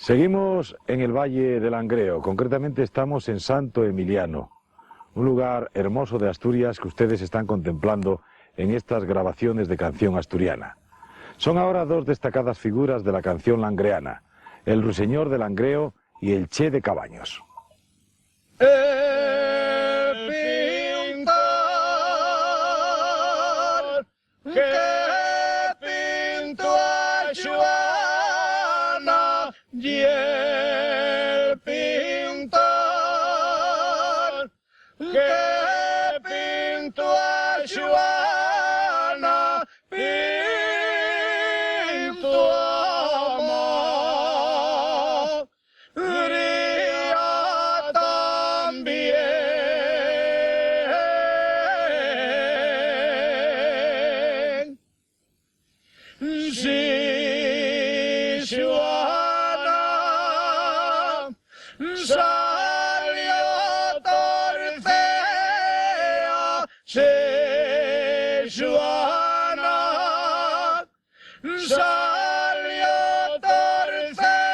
Seguimos en el Valle del Langreo, concretamente estamos en Santo Emiliano, un lugar hermoso de Asturias que ustedes están contemplando en estas grabaciones de canción asturiana. Son ahora dos destacadas figuras de la canción langreana, el Ruiseñor de Langreo y el Che de Cabaños. Y el pintor que pintó a Joana pintó a María también. Sí, Joana salió torcea, sí, Joana salió torcea.